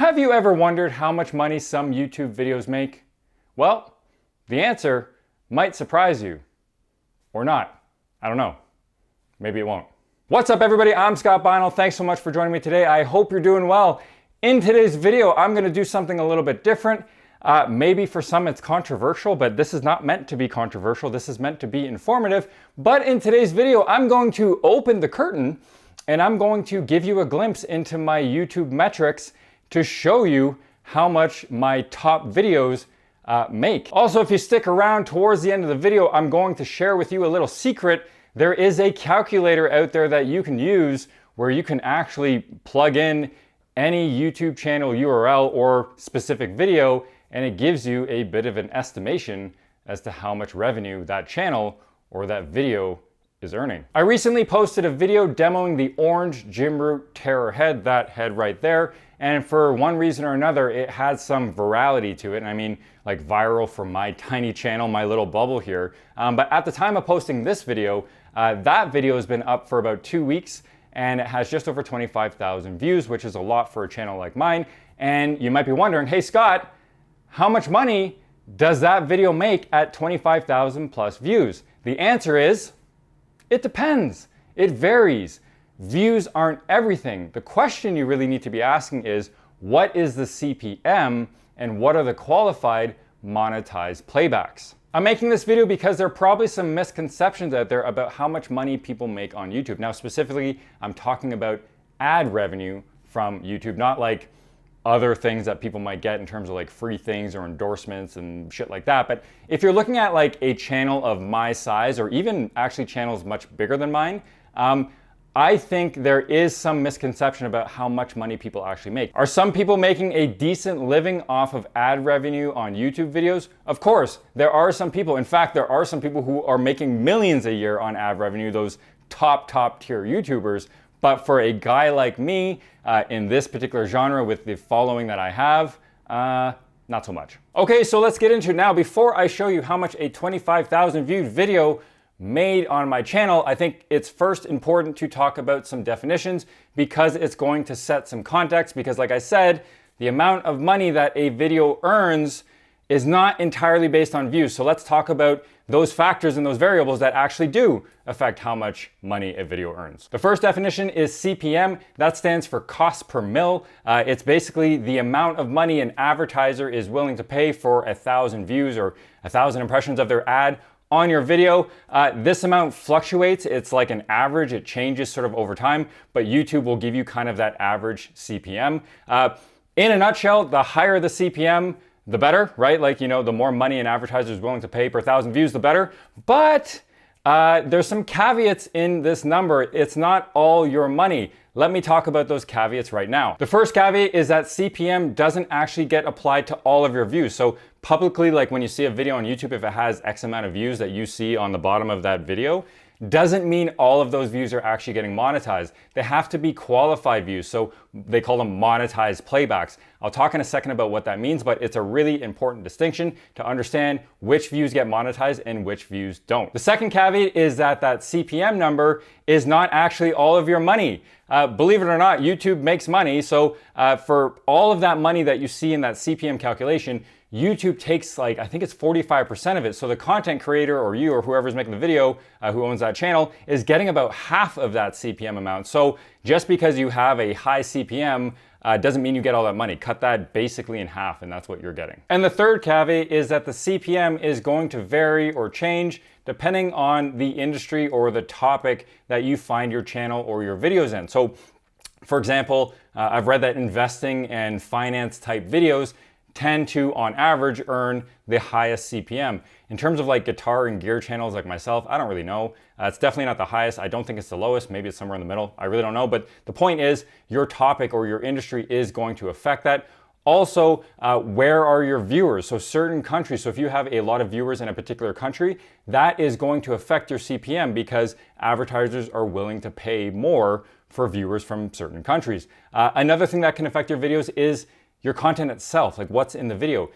Have you ever wondered how much money some YouTube videos make? Well, the answer might surprise you. Or not. I don't know. Maybe it won't. What's up, everybody? I'm Scott Beinel. Thanks so much for joining me today. I hope you're doing well. In today's video, I'm going to do something a little bit different. Maybe for some it's controversial, but this is not meant to be controversial. This is meant to be informative. But in today's video, I'm going to open the curtain and I'm going to give you a glimpse into my YouTube metrics to show you how much my top videos make. Also, if you stick around towards the end of the video, I'm going to share with you a little secret. There is a calculator out there that you can use where you can actually plug in any YouTube channel URL or specific video, and it gives you a bit of an estimation as to how much revenue that channel or that video is earning. I recently posted a video demoing the orange gym root terror head, that head right there, and for one reason or another, it had some virality to it. And I mean, like viral for my tiny channel, my little bubble here. But at the time of posting this video, that video has been up for about 2 weeks, and it has just over 25,000 views, which is a lot for a channel like mine. And you might be wondering, hey Scott, how much money does that video make at 25,000 plus views? The answer is, it depends. It varies. Views aren't everything. The question you really need to be asking is, what is the CPM and what are the qualified monetized playbacks? I'm making this video because there are probably some misconceptions out there about how much money people make on YouTube. Now, specifically, I'm talking about ad revenue from YouTube, not like other things that people might get in terms of like free things or endorsements and shit like that. But if you're looking at like a channel of my size, or even actually channels much bigger than mine, I think there is some misconception about how much money people actually make. Are some people making a decent living off of ad revenue on YouTube videos? Of course, there are some people. In fact, there are some people who are making millions a year on ad revenue, those top tier YouTubers. But for a guy like me, in this particular genre with the following that I have, not so much. Okay, so let's get into it now. Before I show you how much a 25,000 viewed video made on my channel, I think it's first important to talk about some definitions because it's going to set some context. Because like I said, the amount of money that a video earns is not entirely based on views. So let's talk about those factors and those variables that actually do affect how much money a video earns. The first definition is CPM. That stands for cost per mil. It's basically the amount of money an advertiser is willing to pay for 1,000 views or 1,000 impressions of their ad on your video. This amount fluctuates. It's like an average. It changes sort of over time, but YouTube will give you kind of that average CPM. In a nutshell, the higher the CPM, the better, right? Like, you know, the more money an advertiser is willing to pay per 1,000 views, the better. But there's some caveats in this number. It's not all your money. Let me talk about those caveats right now. The first caveat is that CPM doesn't actually get applied to all of your views. So publicly, like when you see a video on YouTube, if it has X amount of views that you see on the bottom of that video, doesn't mean all of those views are actually getting monetized. They have to be qualified views. So they call them monetized playbacks. I'll talk in a second about what that means, but it's a really important distinction to understand which views get monetized and which views don't. The second caveat is that that CPM number is not actually all of your money. Believe it or not, YouTube makes money. So for all of that money that you see in that CPM calculation, YouTube takes like, I think it's 45% of it. So the content creator or you or whoever's making the video who owns that channel is getting about half of that CPM amount. So just because you have a high CPM doesn't mean you get all that money. Cut that basically in half and that's what you're getting. And the third caveat is that the CPM is going to vary or change depending on the industry or the topic that you find your channel or your videos in. So for example, I've read that investing and finance type videos tend to, on average, earn the highest CPM. In terms of like guitar and gear channels like myself, I don't really know. It's definitely not the highest. I don't think it's the lowest. Maybe it's somewhere in the middle. I really don't know. But the point is, your topic or your industry is going to affect that. Also, where are your viewers? So certain countries, so if you have a lot of viewers in a particular country, that is going to affect your CPM because advertisers are willing to pay more for viewers from certain countries. Another thing that can affect your videos is your content itself, like what's in the video.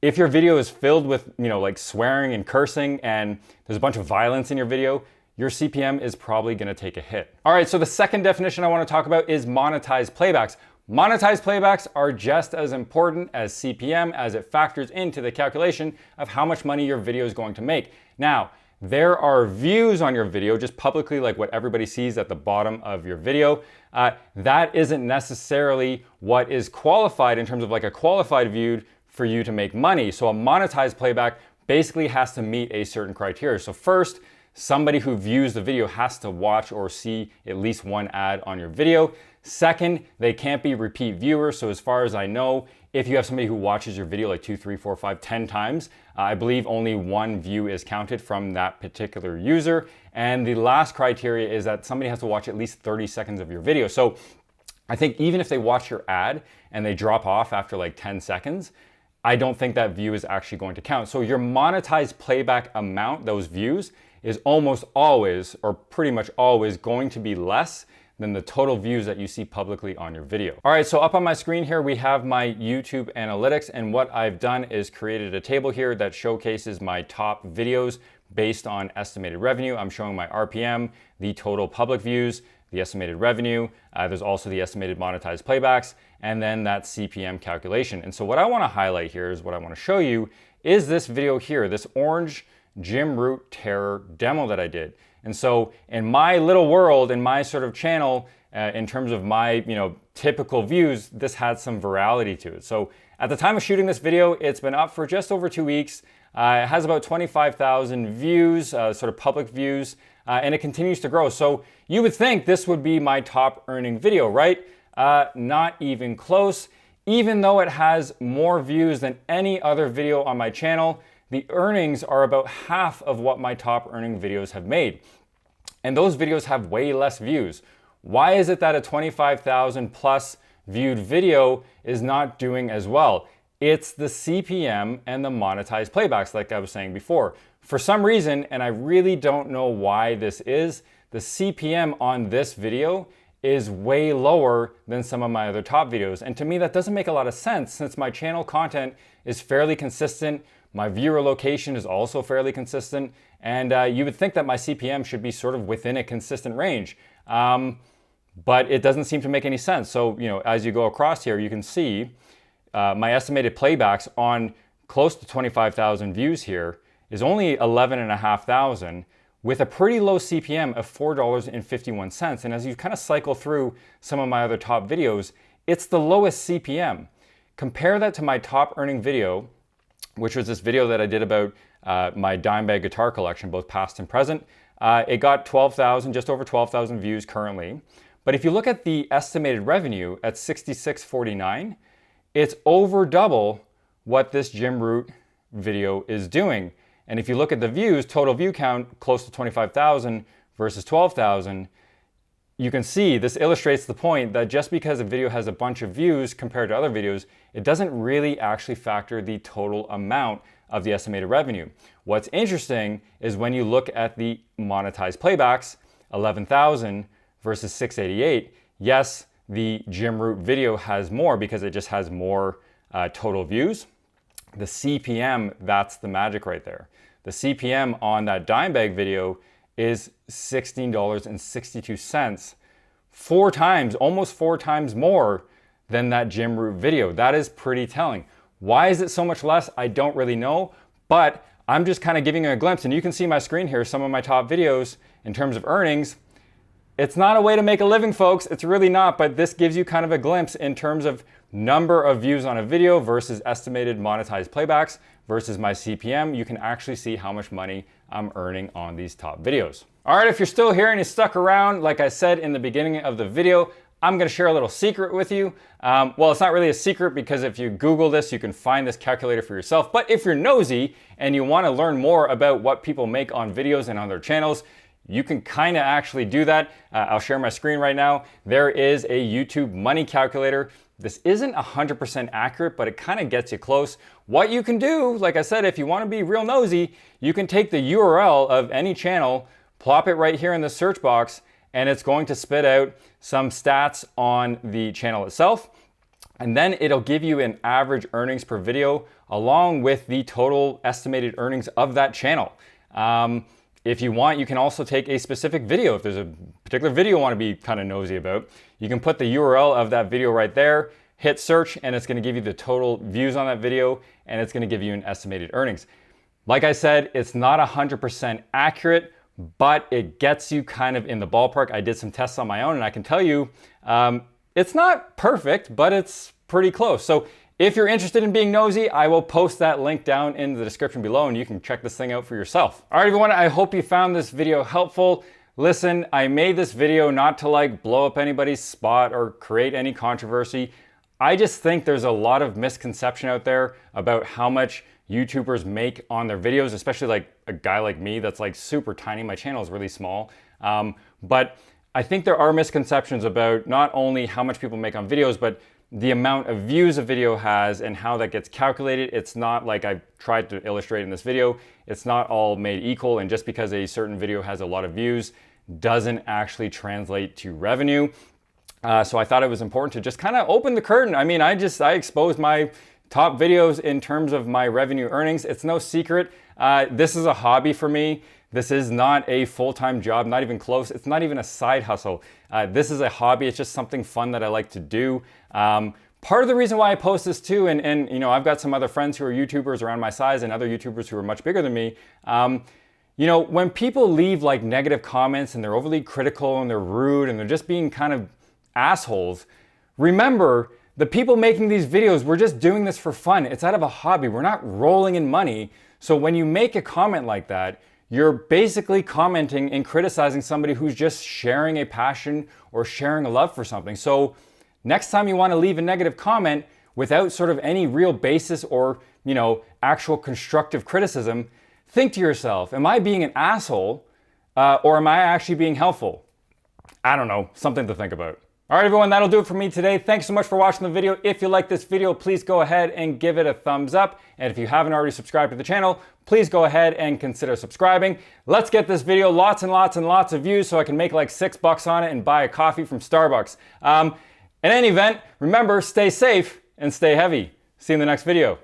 If your video is filled with, like swearing and cursing and there's a bunch of violence in your video, your CPM is probably gonna take a hit. All right, so the second definition I wanna talk about is monetized playbacks. Monetized playbacks are just as important as CPM as it factors into the calculation of how much money your video is going to make. Now, there are views on your video, just publicly, like what everybody sees at the bottom of your video. That isn't necessarily what is qualified in terms of like a qualified view for you to make money. So a monetized playback basically has to meet a certain criteria. So first, somebody who views the video has to watch or see at least one ad on your video. Second, they can't be repeat viewers. So as far as I know, if you have somebody who watches your video like 2, 3, 4, 5, 10 times, I believe only one view is counted from that particular user. And the last criteria is that somebody has to watch at least 30 seconds of your video. So I think even if they watch your ad and they drop off after like 10 seconds, I don't think that view is actually going to count. So your monetized playback amount, those views, is almost always, or pretty much always, going to be less than the total views that you see publicly on your video. All right, so up on my screen here, we have my YouTube analytics, and what I've done is created a table here that showcases my top videos based on estimated revenue. I'm showing my RPM, the total public views, the estimated revenue. There's also the estimated monetized playbacks, and then that CPM calculation. And so what I wanna highlight here is what I wanna show you is this video here, this orange Gym Root Terror demo that I did. And so in my little world, in my sort of channel, in terms of my typical views, this had some virality to it. So at the time of shooting this video, it's been up for just over 2 weeks. It has about 25,000 views, sort of public views, and it continues to grow. So you would think this would be my top earning video, right? Not even close. Even though it has more views than any other video on my channel, the earnings are about half of what my top earning videos have made. And those videos have way less views. Why is it that a 25,000 plus viewed video is not doing as well? It's the CPM and the monetized playbacks, like I was saying before. For some reason, and I really don't know why this is, the CPM on this video is way lower than some of my other top videos. And to me, that doesn't make a lot of sense since my channel content is fairly consistent. My viewer location is also fairly consistent, and you would think that my CPM should be sort of within a consistent range, but it doesn't seem to make any sense. So, as you go across here, you can see my estimated playbacks on close to 25,000 views here is only 11,500 with a pretty low CPM of $4.51. And as you kind of cycle through some of my other top videos, it's the lowest CPM. Compare that to my top earning video, which was this video that I did about my dime bag guitar collection, both past and present. It got 12,000, just over 12,000 views currently. But if you look at the estimated revenue at $66.49, it's over double what this Gym Root video is doing. And if you look at the views, total view count, close to 25,000 versus 12,000, you can see this illustrates the point that just because a video has a bunch of views compared to other videos, it doesn't really actually factor the total amount of the estimated revenue. What's interesting is when you look at the monetized playbacks, 11,000 versus 688, yes, the Gym Root video has more because it just has more total views. The CPM, that's the magic right there. The CPM on that dime bag video is $16.62, 4 times, almost 4 times more than that Gym Root video. That is pretty telling. Why is it so much less? I don't really know, but I'm just kind of giving you a glimpse, and you can see my screen here, some of my top videos in terms of earnings. It's not a way to make a living, folks. It's really not, but this gives you kind of a glimpse in terms of number of views on a video versus estimated monetized playbacks versus my CPM. You can actually see how much money I'm earning on these top videos. All right, if you're still here and you stuck around, like I said in the beginning of the video, I'm gonna share a little secret with you. Well, it's not really a secret because if you Google this, you can find this calculator for yourself. But if you're nosy and you wanna learn more about what people make on videos and on their channels, you can kind of actually do that. I'll share my screen right now. There is a YouTube money calculator. This isn't 100% accurate, but it kind of gets you close. What you can do, like I said, if you want to be real nosy, you can take the URL of any channel, plop it right here in the search box, and it's going to spit out some stats on the channel itself. And then it'll give you an average earnings per video along with the total estimated earnings of that channel. If you want, you can also take a specific video. If there's a particular video you want to be kind of nosy about, you can put the URL of that video right there, hit search, and it's going to give you the total views on that video, and it's going to give you an estimated earnings. Like I said, it's not 100% accurate, but it gets you kind of in the ballpark. I did some tests on my own, and I can tell you, it's not perfect, but it's pretty close. So if you're interested in being nosy, I will post that link down in the description below and you can check this thing out for yourself. All right, everyone, I hope you found this video helpful. Listen, I made this video not to like blow up anybody's spot or create any controversy. I just think there's a lot of misconception out there about how much YouTubers make on their videos, especially like a guy like me that's like super tiny. My channel is really small. But I think there are misconceptions about not only how much people make on videos, but the amount of views a video has and how that gets calculated. It's not like I've tried to illustrate in this video. It's not all made equal, and just because a certain video has a lot of views doesn't actually translate to revenue. So I thought it was important to just kind of open the curtain. I mean, I exposed my top videos in terms of my revenue earnings. It's no secret. This is a hobby for me. This is not a full-time job, not even close. It's not even a side hustle. This is a hobby. It's just something fun that I like to do. Part of the reason why I post this too, and you know, I've got some other friends who are YouTubers around my size and other YouTubers who are much bigger than me. You know, when people leave like negative comments and they're overly critical and they're rude and they're just being kind of assholes, remember, the people making these videos, we're just doing this for fun. It's out of a hobby. We're not rolling in money. So when you make a comment like that, you're basically commenting and criticizing somebody who's just sharing a passion or sharing a love for something. So next time you want to leave a negative comment without sort of any real basis or, you know, actual constructive criticism, think to yourself, am I being an asshole or am I actually being helpful? I don't know, something to think about. All right, everyone, that'll do it for me today. Thanks so much for watching the video. If you like this video, please go ahead and give it a thumbs up. And if you haven't already subscribed to the channel, please go ahead and consider subscribing. Let's get this video lots and lots and lots of views so I can make like $6 on it and buy a coffee from Starbucks. In any event, remember, stay safe and stay heavy. See you in the next video.